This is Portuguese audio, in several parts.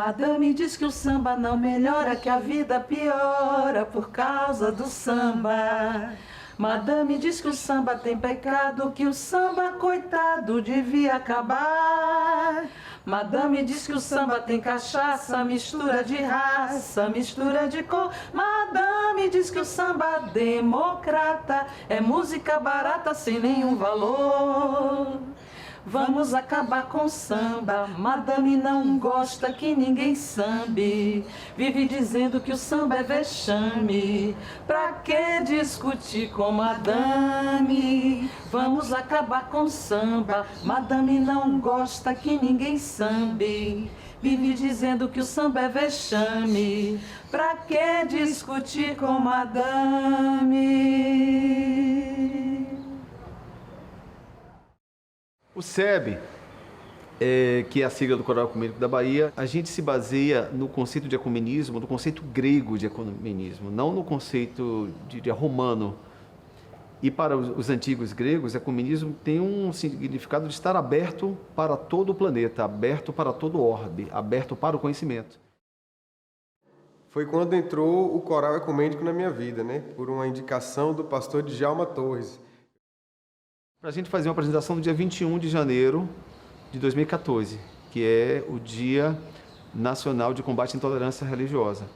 Madame diz que o samba não melhora, que a vida piora por causa do samba. Madame diz que o samba tem pecado, que o samba, coitado, devia acabar. Madame diz que o samba tem cachaça, mistura de raça, mistura de cor. Madame diz que o samba democrata é música barata sem nenhum valor. Vamos acabar com o samba, madame não gosta que ninguém sambe. Vive dizendo que o samba é vexame, pra que discutir com madame? Vamos acabar com o samba, madame não gosta que ninguém sambe. Vive dizendo que o samba é vexame, pra que discutir com madame? O SEB, que é a sigla do Coral Ecumênico da Bahia, a gente se baseia no conceito de ecumenismo, no conceito grego de ecumenismo, não no conceito de romano. E para os antigos gregos, ecumenismo tem um significado de estar aberto para todo o planeta, aberto para todo o orbe, aberto para o conhecimento. Foi quando entrou o Coral Ecumênico na minha vida, né? Por uma indicação do pastor Djalma Torres. Para a gente fazer uma apresentação no dia 21 de janeiro de 2014, que é o Dia Nacional de Combate à Intolerância Religiosa.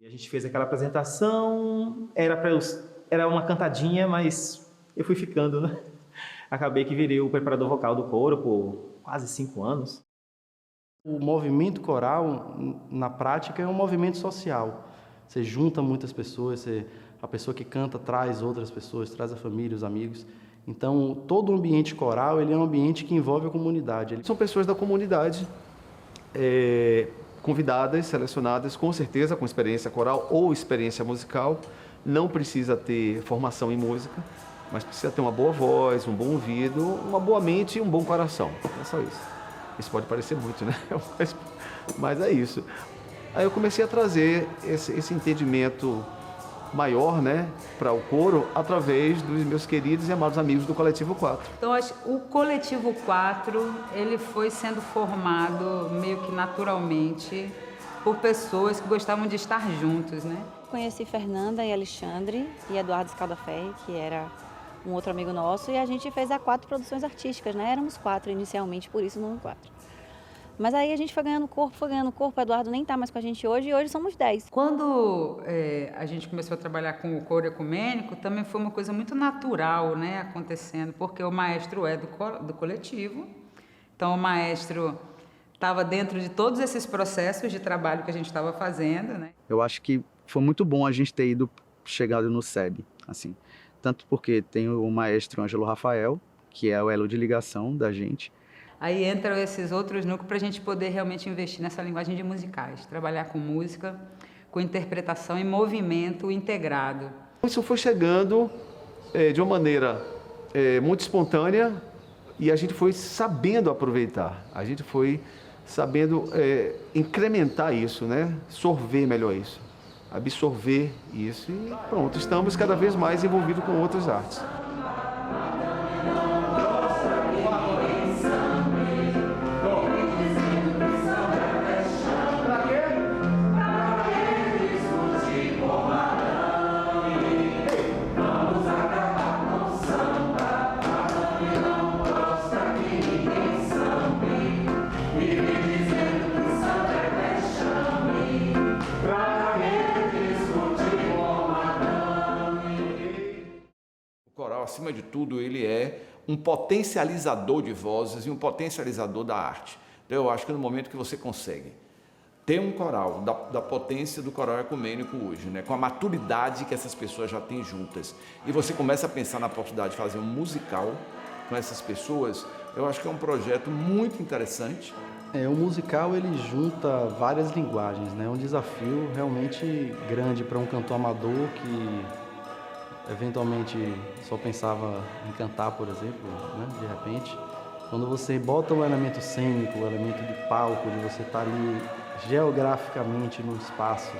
A gente fez aquela apresentação, era uma cantadinha, mas eu fui ficando, né? Acabei que virei o preparador vocal do coro por quase 5 anos. O movimento coral, na prática, é um movimento social. Você junta muitas pessoas, a pessoa que canta traz outras pessoas, traz a família, os amigos. Então, todo o ambiente coral ele é um ambiente que envolve a comunidade. São pessoas da comunidade, convidadas, selecionadas, com certeza com experiência coral ou experiência musical. Não precisa ter formação em música, mas precisa ter uma boa voz, um bom ouvido, uma boa mente e um bom coração. É só isso. Isso pode parecer muito, né? Mas é isso. Aí eu comecei a trazer esse entendimento maior, né, para o coro, através dos meus queridos e amados amigos do Coletivo 4. Então, o Coletivo 4, ele foi sendo formado meio que naturalmente por pessoas que gostavam de estar juntos, né? Conheci Fernanda e Alexandre e Eduardo Scaldaferri, que era um outro amigo nosso, e a gente fez a 4 produções artísticas, né? Éramos 4 inicialmente, por isso o número 4. Mas aí a gente foi ganhando corpo, o Eduardo nem está mais com a gente hoje, e hoje somos 10. Quando a gente começou a trabalhar com o coro ecumênico, também foi uma coisa muito natural, né, acontecendo, porque o maestro é do coletivo, então o maestro estava dentro de todos esses processos de trabalho que a gente estava fazendo, né? Eu acho que foi muito bom a gente ter chegado no SEB, assim, tanto porque tem o maestro Ângelo Rafael, que é o elo de ligação da gente. Aí entram esses outros núcleos para a gente poder realmente investir nessa linguagem de musicais, trabalhar com música, com interpretação e movimento integrado. Isso foi chegando de uma maneira muito espontânea e a gente foi sabendo aproveitar, a gente foi sabendo incrementar isso, né? Sorver melhor isso, absorver isso e pronto, estamos cada vez mais envolvidos com outras artes. Acima de tudo, ele é um potencializador de vozes e um potencializador da arte. Então, eu acho que no momento que você consegue ter um coral da potência do coral ecumênico hoje, né, com a maturidade que essas pessoas já têm juntas, e você começa a pensar na possibilidade de fazer um musical com essas pessoas, eu acho que é um projeto muito interessante. O musical ele junta várias linguagens, né? É um desafio realmente grande para um cantor amador que eventualmente só pensava em cantar, por exemplo, né? De repente, quando você bota um elemento cênico, um elemento de palco, de você estar ali geograficamente no espaço.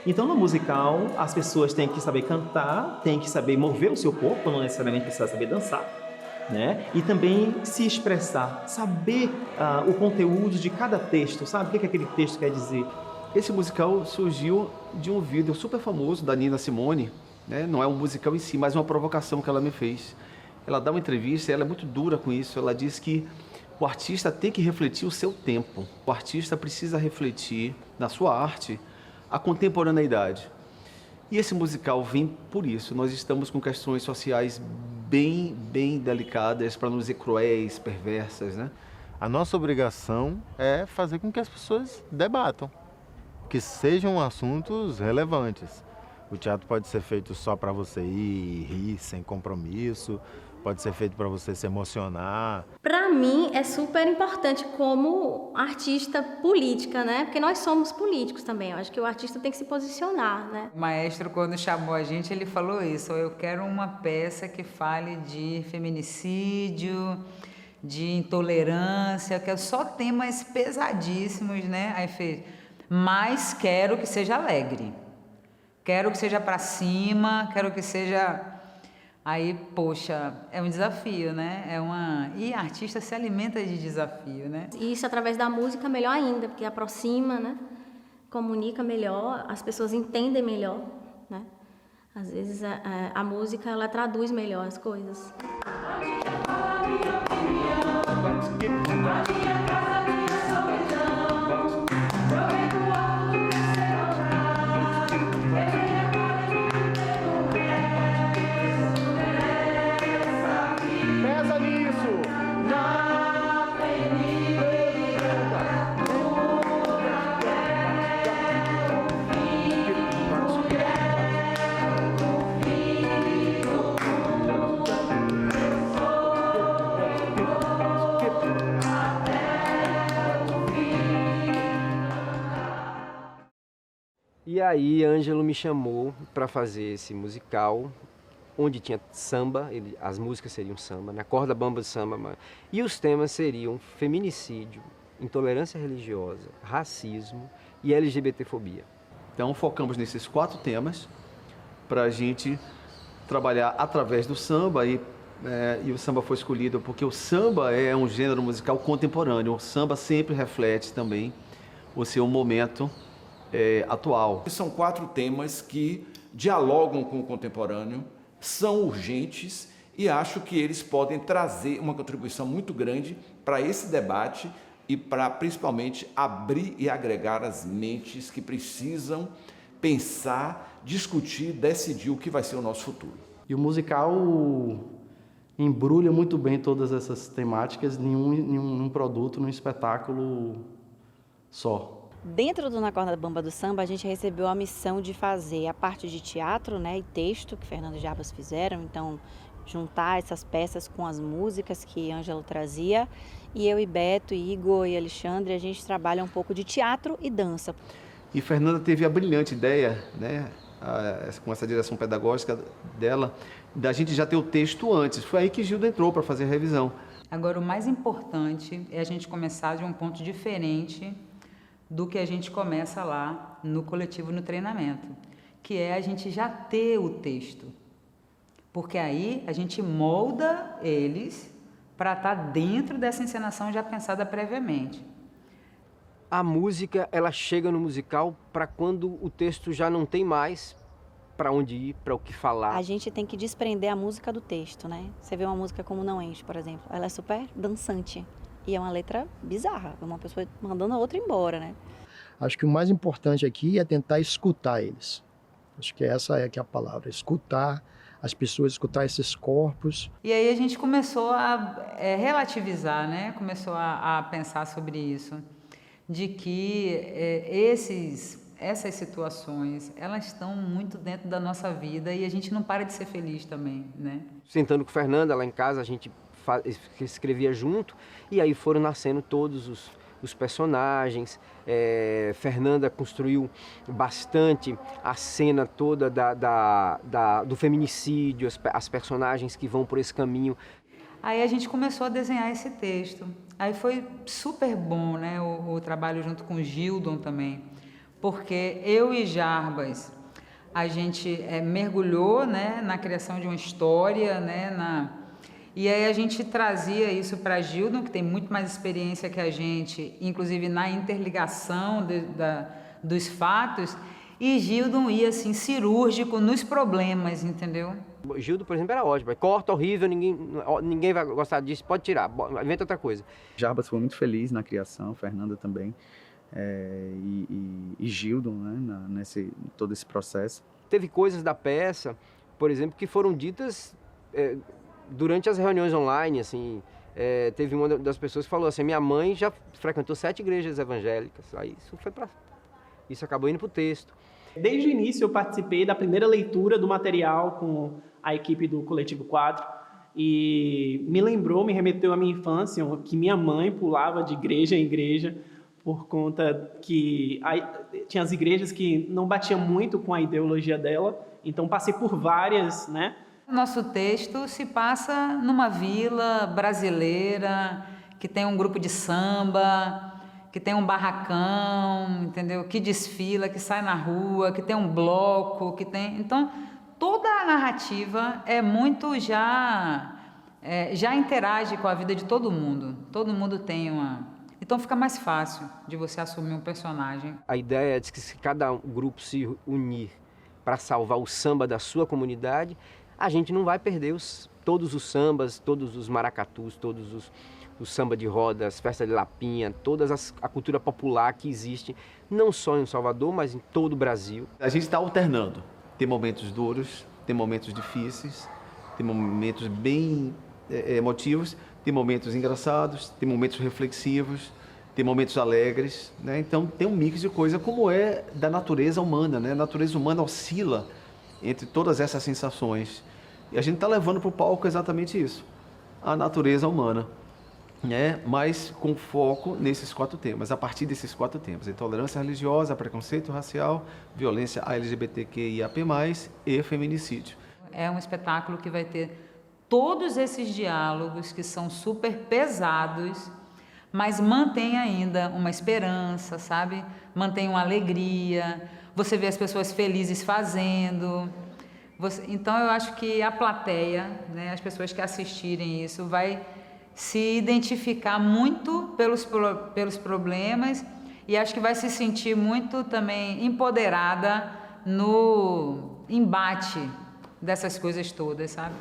Então, no musical, as pessoas têm que saber cantar, têm que saber mover o seu corpo, não necessariamente precisa saber dançar. né? E também se expressar, saber o conteúdo de cada texto, sabe? O que aquele texto quer dizer. Esse musical surgiu de um vídeo super famoso da Nina Simone, né? Não é um musical em si, mas uma provocação que ela me fez. Ela dá uma entrevista e ela é muito dura com isso. Ela diz que o artista tem que refletir o seu tempo. O artista precisa refletir na sua arte a contemporaneidade. E esse musical vem por isso. Nós estamos com questões sociais bem delicadas, para não dizer cruéis, perversas, né? A nossa obrigação é fazer com que as pessoas debatam, que sejam assuntos relevantes. O teatro pode ser feito só para você ir rir sem compromisso, pode ser feito para você se emocionar. Para mim é super importante como artista política, né? Porque nós somos políticos também. Eu acho que o artista tem que se posicionar, né? O maestro, quando chamou a gente, ele falou isso: eu quero uma peça que fale de feminicídio, de intolerância, que é só temas pesadíssimos, né? Aí fez, mas quero que seja alegre. Quero que seja para cima, quero que seja... Aí, poxa, é um desafio, né? E artista se alimenta de desafio, né? E isso através da música melhor ainda, porque aproxima, né? Comunica melhor, as pessoas entendem melhor, né? Às vezes a música, ela traduz melhor as coisas. E aí, Ângelo me chamou para fazer esse musical, onde tinha samba, as músicas seriam samba, na corda bamba do samba, e os temas seriam feminicídio, intolerância religiosa, racismo e LGBTfobia. Então, focamos nesses 4 temas para a gente trabalhar através do samba e o samba foi escolhido porque o samba é um gênero musical contemporâneo. O samba sempre reflete também o seu momento atual. São 4 temas que dialogam com o contemporâneo, são urgentes e acho que eles podem trazer uma contribuição muito grande para esse debate e para, principalmente, abrir e agregar as mentes que precisam pensar, discutir, decidir o que vai ser o nosso futuro. E o musical embrulha muito bem todas essas temáticas em um produto, num espetáculo só. Dentro do Na Corda Bamba do Samba, a gente recebeu a missão de fazer a parte de teatro, né, e texto, que Fernando e Jarbas fizeram. Então, juntar essas peças com as músicas que Ângelo trazia. E eu e Beto, e Igor e Alexandre, a gente trabalha um pouco de teatro e dança. E Fernanda teve a brilhante ideia, né, com essa direção pedagógica dela, da gente já ter o texto antes. Foi aí que Gilda entrou para fazer a revisão. Agora, o mais importante é a gente começar de um ponto diferente do que a gente começa lá no coletivo, no treinamento, que é a gente já ter o texto. Porque aí a gente molda eles para estar dentro dessa encenação já pensada previamente. A música, ela chega no musical para quando o texto já não tem mais para onde ir, para o que falar. A gente tem que desprender a música do texto, né? Você vê uma música como Não Enche, por exemplo, ela é super dançante. E é uma letra bizarra, uma pessoa mandando a outra embora, né? Acho que o mais importante aqui é tentar escutar eles. Acho que essa é a palavra, escutar as pessoas, escutar esses corpos. E aí a gente começou a relativizar, né? Começou a pensar sobre isso, de que essas situações, elas estão muito dentro da nossa vida e a gente não para de ser feliz também, né? Sentando com Fernanda lá em casa, a gente escrevia junto e aí foram nascendo todos os personagens. Fernanda construiu bastante a cena toda do feminicídio, as personagens que vão por esse caminho. Aí a gente começou a desenhar esse texto. Aí foi super bom, né, o trabalho junto com o Gildon também, porque eu e Jarbas, a gente mergulhou, né, na criação de uma história, né, E aí a gente trazia isso para Gildon, que tem muito mais experiência que a gente, inclusive na interligação dos fatos, e Gildon ia assim cirúrgico nos problemas, entendeu? Gildon, por exemplo, era ótimo. Corta, horrível, ninguém vai gostar disso, pode tirar, inventa outra coisa. Jarbas foi muito feliz na criação, Fernanda também, e Gildon, né, todo esse processo. Teve coisas da peça, por exemplo, que foram ditas durante as reuniões online, assim. Teve uma das pessoas que falou assim, minha mãe já frequentou 7 igrejas evangélicas, aí isso acabou indo para o texto. Desde o início eu participei da primeira leitura do material com a equipe do Coletivo 4 e me remeteu à minha infância, que minha mãe pulava de igreja em igreja por conta que tinha as igrejas que não batiam muito com a ideologia dela, então passei por várias, né? Nosso texto se passa numa vila brasileira que tem um grupo de samba, que tem um barracão, entendeu? Que desfila, que sai na rua, que tem um bloco, que tem... Então, toda a narrativa é muito já interage com a vida de todo mundo. Todo mundo tem uma... Então fica mais fácil de você assumir um personagem. A ideia é de que se cada grupo se unir para salvar o samba da sua comunidade, a gente não vai perder todos os sambas, todos os maracatus, todos o samba de roda, as festas de lapinha, a cultura popular que existe, não só em Salvador, mas em todo o Brasil. A gente está alternando. Tem momentos duros, tem momentos difíceis, tem momentos bem emotivos, tem momentos engraçados, tem momentos reflexivos, tem momentos alegres, né? Então tem um mix de coisa como é da natureza humana, né? A natureza humana oscila entre todas essas sensações. E a gente está levando para o palco exatamente isso, a natureza humana. Mas com foco nesses 4 temas, a partir desses 4 temas: intolerância religiosa, preconceito racial, violência LGBTQIAP+, e feminicídio. É um espetáculo que vai ter todos esses diálogos que são super pesados, mas mantém ainda uma esperança, sabe? Mantém uma alegria, você vê as pessoas felizes fazendo. Então eu acho que a plateia, né, as pessoas que assistirem isso, vai se identificar muito pelos problemas e acho que vai se sentir muito também empoderada no embate dessas coisas todas, sabe?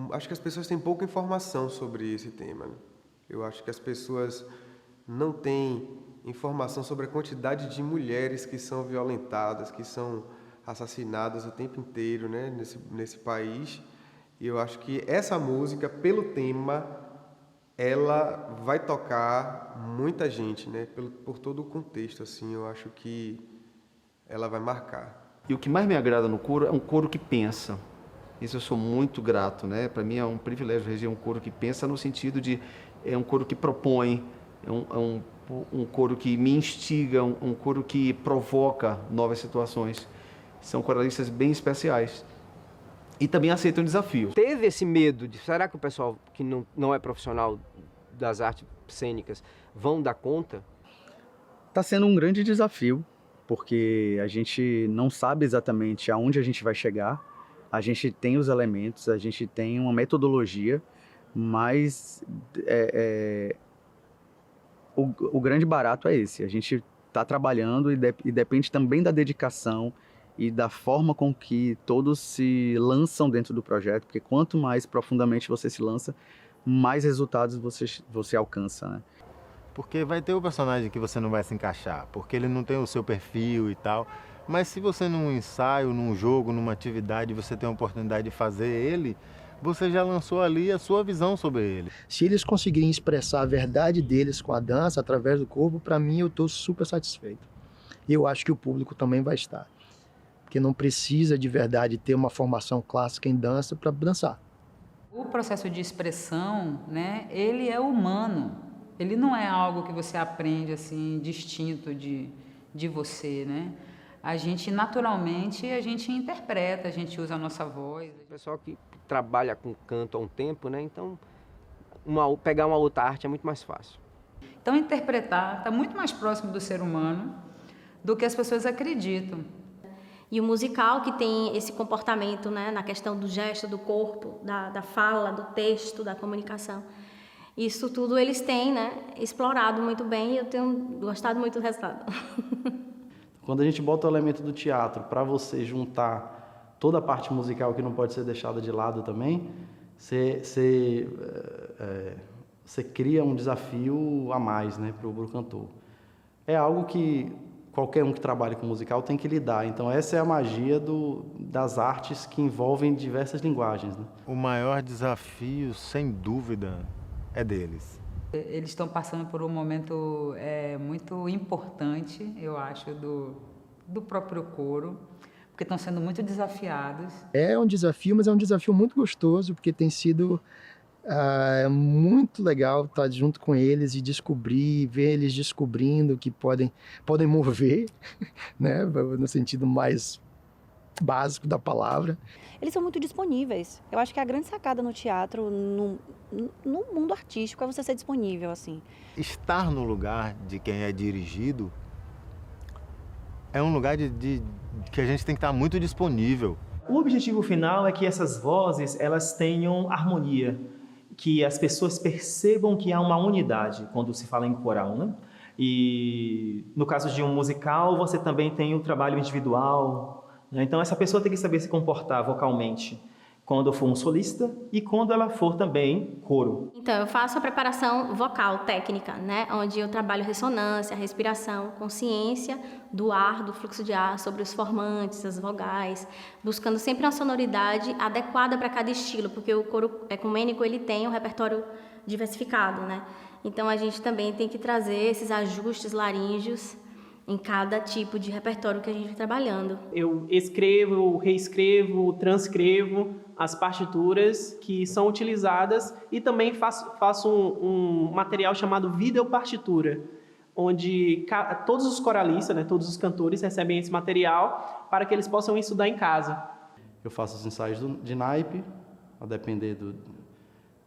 Acho que as pessoas têm pouca informação sobre esse tema, né? Eu acho que as pessoas não têm informação sobre a quantidade de mulheres que são violentadas, que são assassinadas o tempo inteiro, né, nesse país. E eu acho que essa música, pelo tema, ela vai tocar muita gente, né, por todo o contexto, assim. Eu acho que ela vai marcar. E o que mais me agrada no coro é um coro que pensa. Isso eu sou muito grato, né? Para mim é um privilégio reger um coro que pensa no sentido de um coro que propõe, um coro que me instiga, um coro que provoca novas situações. São coralistas bem especiais e também aceitam o desafio. Teve esse medo de, será que o pessoal que não é profissional das artes cênicas vão dar conta? Está sendo um grande desafio, porque a gente não sabe exatamente aonde a gente vai chegar. A gente tem os elementos, a gente tem uma metodologia, mas o grande barato é esse. A gente está trabalhando e depende também da dedicação e da forma com que todos se lançam dentro do projeto, porque quanto mais profundamente você se lança, mais resultados você alcança, né? Porque vai ter o personagem que você não vai se encaixar, porque ele não tem o seu perfil e tal. Mas se você num ensaio, num jogo, numa atividade, você tem a oportunidade de fazer ele, você já lançou ali a sua visão sobre ele. Se eles conseguirem expressar a verdade deles com a dança, através do corpo, para mim eu estou super satisfeito. E eu acho que o público também vai estar. Porque não precisa de verdade ter uma formação clássica em dança para dançar. O processo de expressão, né, ele é humano. Ele não é algo que você aprende assim distinto de você, né? a gente naturalmente a gente interpreta, a gente usa a nossa voz. O pessoal que trabalha com canto há um tempo, né? Então pegar uma outra arte é muito mais fácil. Então interpretar está muito mais próximo do ser humano do que as pessoas acreditam. E o musical que tem esse comportamento, né, na questão do gesto, do corpo, da fala, do texto, da comunicação. Isso tudo eles têm, né, explorado muito bem e eu tenho gostado muito do resultado. Quando a gente bota o elemento do teatro para você juntar toda a parte musical que não pode ser deixada de lado também, você cria um desafio a mais, né, para o cantor. É algo que qualquer um que trabalhe com musical tem que lidar. Então essa é a magia das artes que envolvem diversas linguagens, né? O maior desafio, sem dúvida, é deles. Eles estão passando por um momento muito importante, eu acho, do próprio coro, porque estão sendo muito desafiados. É um desafio, mas é um desafio muito gostoso, porque tem sido muito legal estar junto com eles e ver eles descobrindo que podem mover, né, no sentido mais básico da palavra. Eles são muito disponíveis. Eu acho que a grande sacada no teatro, no mundo artístico, é você ser disponível, assim. Estar no lugar de quem é dirigido é um lugar que a gente tem que estar muito disponível. O objetivo final é que essas vozes elas tenham harmonia, que as pessoas percebam que há uma unidade quando se fala em coral, né? E no caso de um musical, você também tem o trabalho individual, né? Então essa pessoa tem que saber se comportar vocalmente quando for um solista e quando ela for também coro. Então, eu faço a preparação vocal técnica, né? Onde eu trabalho ressonância, respiração, consciência do ar, do fluxo de ar, sobre os formantes, as vogais, buscando sempre uma sonoridade adequada para cada estilo, porque o coro ecumênico ele tem um repertório diversificado, né? Então, a gente também tem que trazer esses ajustes laríngeos em cada tipo de repertório que a gente vai trabalhando. Eu escrevo, reescrevo, transcrevo as partituras que são utilizadas e também faço um material chamado videopartitura, onde todos os coralistas, né, todos os cantores recebem esse material para que eles possam estudar em casa. Eu faço os ensaios de naipe, a depender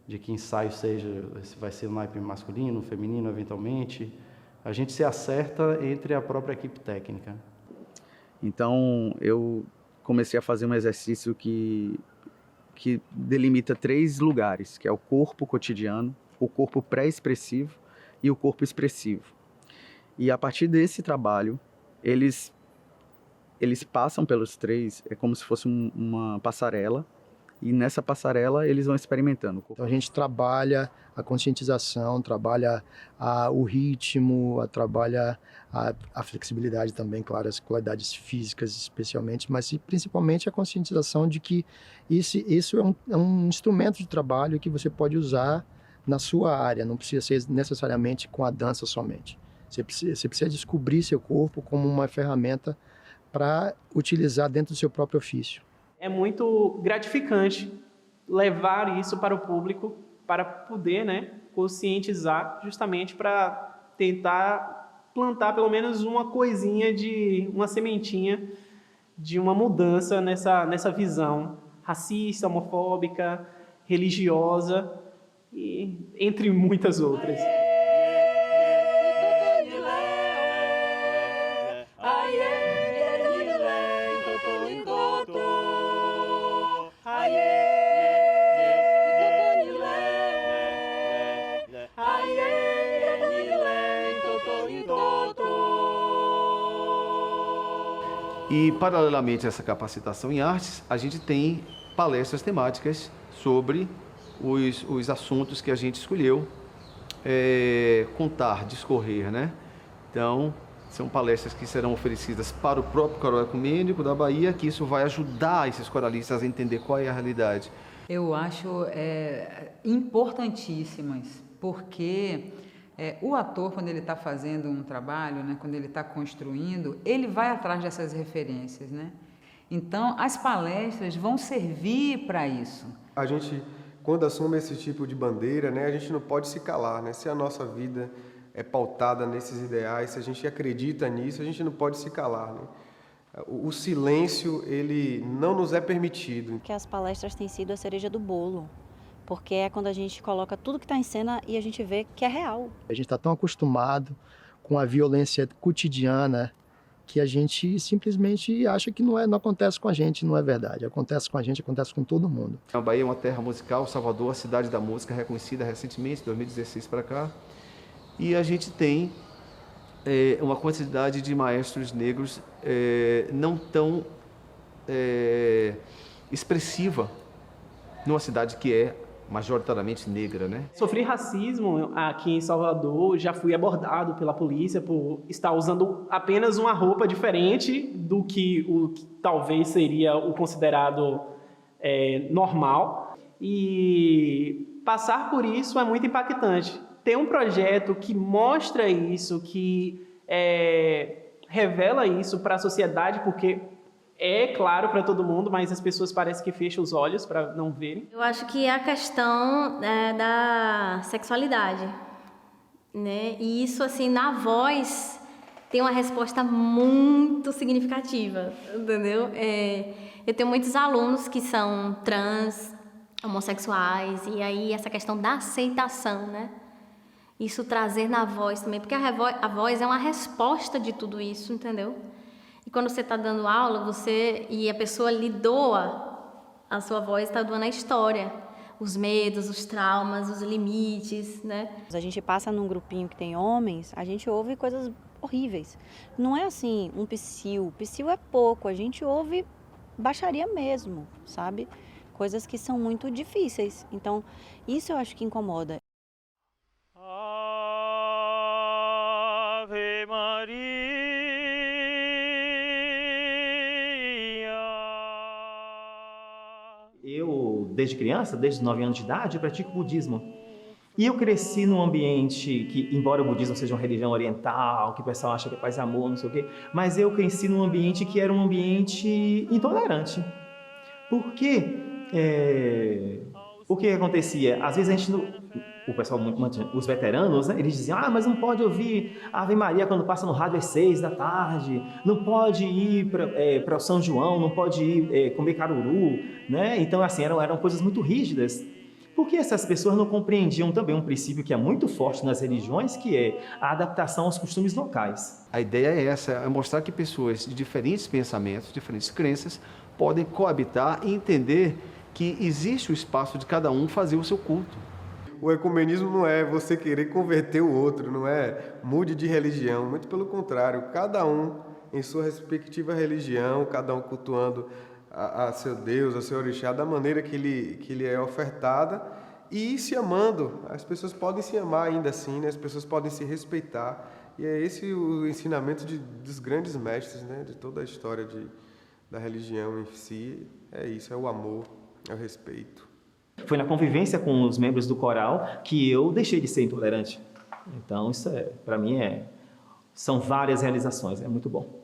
de que ensaio seja, se vai ser um naipe masculino, feminino, eventualmente. A gente se acerta entre a própria equipe técnica. Então, eu comecei a fazer um exercício que delimita 3 lugares, que é o corpo cotidiano, o corpo pré-expressivo e o corpo expressivo. E a partir desse trabalho, eles passam pelos 3, é como se fosse uma passarela, e nessa passarela eles vão experimentando. Então a gente trabalha a conscientização, trabalha o ritmo, trabalha a flexibilidade também, claro, as qualidades físicas especialmente, mas principalmente a conscientização de que isso é um instrumento de trabalho que você pode usar na sua área, não precisa ser necessariamente com a dança somente. Você precisa descobrir seu corpo como uma ferramenta para utilizar dentro do seu próprio ofício. É muito gratificante levar isso para o público, para poder, né, conscientizar, justamente para tentar plantar pelo menos uma coisinha uma sementinha de uma mudança nessa visão racista, homofóbica, religiosa e entre muitas outras. E, paralelamente a essa capacitação em artes, a gente tem palestras temáticas sobre os assuntos que a gente escolheu contar, discorrer, né? Então, são palestras que serão oferecidas para o próprio coral ecumênico da Bahia, que isso vai ajudar esses coralistas a entender qual é a realidade. Eu acho importantíssimas, porque o ator, quando ele está fazendo um trabalho, né, quando ele está construindo, ele vai atrás dessas referências, né? Então, as palestras vão servir para isso. A gente, quando assume esse tipo de bandeira, né, a gente não pode se calar, né? Se a nossa vida é pautada nesses ideais, se a gente acredita nisso, a gente não pode se calar, né? O silêncio, ele não nos é permitido. Que as palestras têm sido a cereja do bolo, porque é quando a gente coloca tudo que está em cena e a gente vê que é real. A gente está tão acostumado com a violência cotidiana que a gente simplesmente acha que não acontece com a gente, não é verdade. Acontece com a gente, acontece com todo mundo. A Bahia é uma terra musical, Salvador, a cidade da música, reconhecida recentemente, 2016 para cá. E a gente tem uma quantidade de maestros negros não tão expressiva numa cidade que é majoritariamente negra, né? Sofri racismo aqui em Salvador, já fui abordado pela polícia por estar usando apenas uma roupa diferente do que talvez seria o considerado normal. E passar por isso é muito impactante. Ter um projeto que mostra isso, que revela isso para a sociedade, porque é claro para todo mundo, mas as pessoas parecem que fecham os olhos para não verem. Eu acho que é a questão da sexualidade, né? E isso, assim, na voz tem uma resposta muito significativa, entendeu? Eu tenho muitos alunos que são trans, homossexuais, e aí essa questão da aceitação, né? Isso trazer na voz também, porque a voz é uma resposta de tudo isso, entendeu? E quando você está dando aula, e a pessoa lhe doa, a sua voz está doando a história, os medos, os traumas, os limites, né? A gente passa num grupinho que tem homens, a gente ouve coisas horríveis. Não é assim, um psiu é pouco, a gente ouve baixaria mesmo, sabe? Coisas que são muito difíceis. Então, isso eu acho que incomoda. Ave Maria. Eu, desde criança, desde os 9 anos de idade, eu pratico budismo. E eu cresci num ambiente que, embora o budismo seja uma religião oriental, que o pessoal acha que é paz e amor, não sei o quê, mas eu cresci num ambiente que era um ambiente intolerante. Por quê? O que acontecia? Às vezes a gente... O pessoal, os veteranos, né, eles diziam, mas não pode ouvir Ave Maria quando passa no rádio às 6 da tarde, não pode ir para o São João, não pode ir comer caruru, né? Então, assim, eram coisas muito rígidas. Porque essas pessoas não compreendiam também um princípio que é muito forte nas religiões, que é a adaptação aos costumes locais. A ideia é essa, é mostrar que pessoas de diferentes pensamentos, diferentes crenças, podem coabitar e entender que existe o espaço de cada um fazer o seu culto. O ecumenismo não é você querer converter o outro, não é mude de religião, muito pelo contrário, cada um em sua respectiva religião, cada um cultuando a seu Deus, a seu orixá, da maneira que ele é ofertada e se amando. As pessoas podem se amar ainda assim, né? As pessoas podem se respeitar. E é esse o ensinamento dos grandes mestres, né? De toda a história da religião em si. É isso, é o amor, é o respeito. Foi na convivência com os membros do coral que eu deixei de ser intolerante. Então, isso para mim, são várias realizações, é muito bom.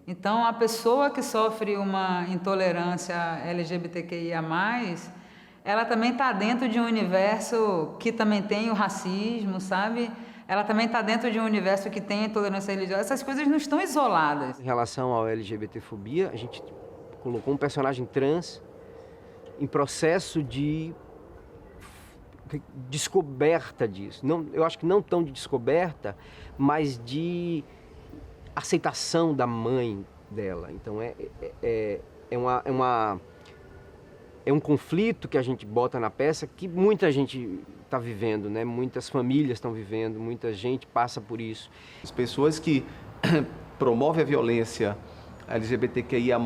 Então, a pessoa que sofre uma intolerância LGBTQIA+, ela também está dentro de um universo que também tem o racismo, sabe? Ela também está dentro de um universo que tem a intolerância religiosa. Essas coisas não estão isoladas. Em relação ao LGBTfobia, a gente colocou um personagem trans em processo de descoberta disso. Não, eu acho que não tão de descoberta, mas de aceitação da mãe dela. Então é um conflito que a gente bota na peça que muita gente está vivendo, né? Muitas famílias estão vivendo, muita gente passa por isso. As pessoas que promovem a violência LGBTQIA+,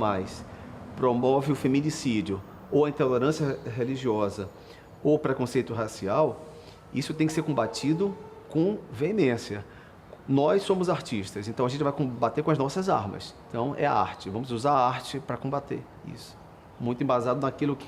promovem o feminicídio, ou a intolerância religiosa, ou o preconceito racial, isso tem que ser combatido com veemência. Nós somos artistas, então a gente vai combater com as nossas armas. Então é a arte, vamos usar a arte para combater isso. Muito embasado naquilo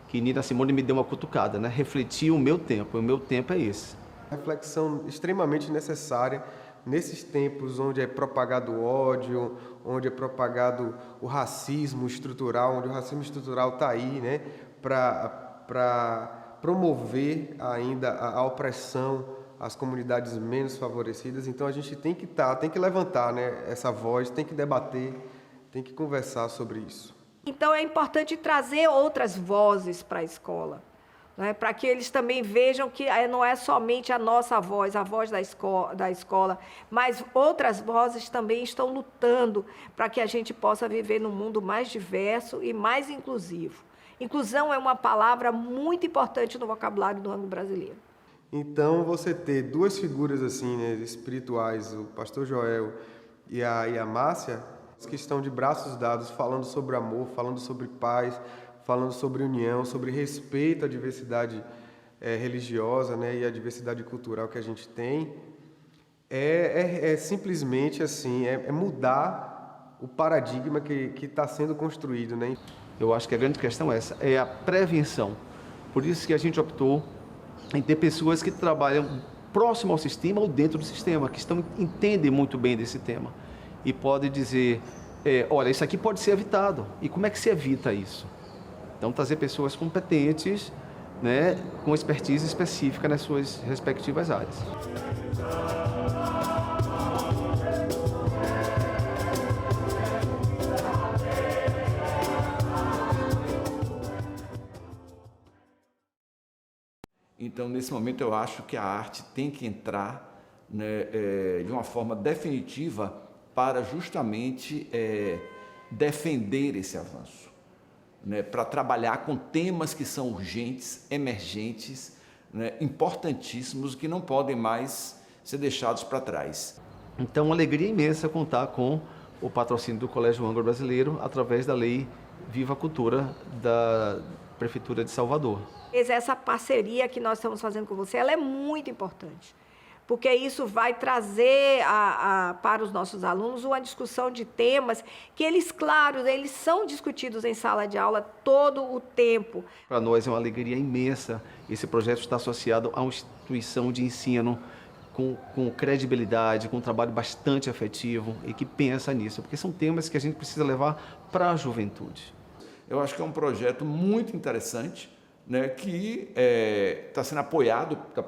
que Nina Simone me deu uma cutucada, né? Refletir o meu tempo é esse. Reflexão extremamente necessária nesses tempos onde é propagado o ódio, onde é propagado o racismo estrutural, onde o racismo estrutural está aí, né, para promover ainda a opressão às comunidades menos favorecidas. Então a gente tem que levantar, né, essa voz, tem que debater, tem que conversar sobre isso. Então é importante trazer outras vozes para a escola, né? Para que eles também vejam que não é somente a nossa voz, a voz da escola, mas outras vozes também estão lutando para que a gente possa viver num mundo mais diverso e mais inclusivo. Inclusão é uma palavra muito importante no vocabulário do ângulo brasileiro. Então, você ter duas figuras assim, né, espirituais, o pastor Joel e a Márcia, que estão de braços dados, falando sobre amor, falando sobre paz, falando sobre união, sobre respeito à diversidade religiosa, né, e à diversidade cultural que a gente tem, é simplesmente assim, é mudar o paradigma que está sendo construído, né? Eu acho que a grande questão é essa, é a prevenção. Por isso que a gente optou em ter pessoas que trabalham próximo ao sistema ou dentro do sistema, que entendem muito bem desse tema e podem dizer, olha, isso aqui pode ser evitado. E como é que se evita isso? Então, trazer pessoas competentes, né, com expertise específica nas suas respectivas áreas. Então, nesse momento, eu acho que a arte tem que entrar, né, de uma forma definitiva para justamente defender esse avanço, né, para trabalhar com temas que são urgentes, emergentes, né, importantíssimos, que não podem mais ser deixados para trás. Então, uma alegria imensa contar com o patrocínio do Colégio Ângulo Brasileiro através da Lei Viva a Cultura da Prefeitura de Salvador. Essa parceria que nós estamos fazendo com você, ela é muito importante, porque isso vai trazer para os nossos alunos uma discussão de temas que eles, claro, eles são discutidos em sala de aula todo o tempo. Para nós é uma alegria imensa. Esse projeto está associado a uma instituição de ensino com credibilidade, com um trabalho bastante afetivo e que pensa nisso, porque são temas que a gente precisa levar para a juventude. Eu acho que é um projeto muito interessante, né, que está sendo apoiado, está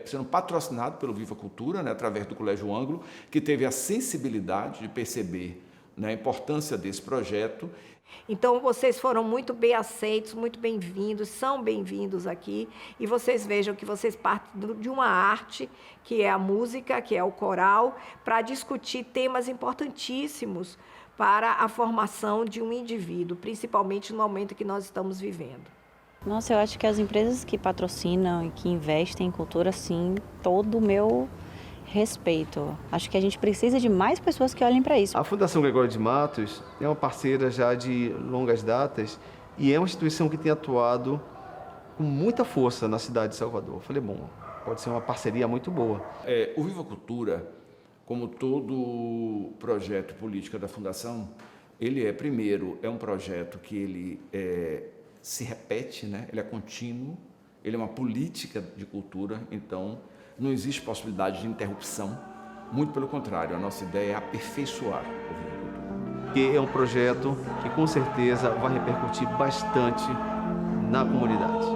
sendo patrocinado pelo Viva Cultura, né, através do Colégio Ângulo, que teve a sensibilidade de perceber, né, a importância desse projeto. Então, vocês foram muito bem aceitos, muito bem-vindos, são bem-vindos aqui, e vocês vejam que vocês partem de uma arte, que é a música, que é o coral, para discutir temas importantíssimos para a formação de um indivíduo, principalmente no momento que nós estamos vivendo. Nossa, eu acho que as empresas que patrocinam e que investem em cultura, sim, todo o meu respeito. Acho que a gente precisa de mais pessoas que olhem para isso. A Fundação Gregório de Matos é uma parceira já de longas datas e é uma instituição que tem atuado com muita força na cidade de Salvador. Eu falei, bom, pode ser uma parceria muito boa. O Viva Cultura, como todo projeto político da Fundação, ele primeiro, é um projeto que ele se repete, né? Ele é contínuo, ele é uma política de cultura, então não existe possibilidade de interrupção, muito pelo contrário, a nossa ideia é aperfeiçoar o Viva Cultura. Que é um projeto que com certeza vai repercutir bastante na comunidade.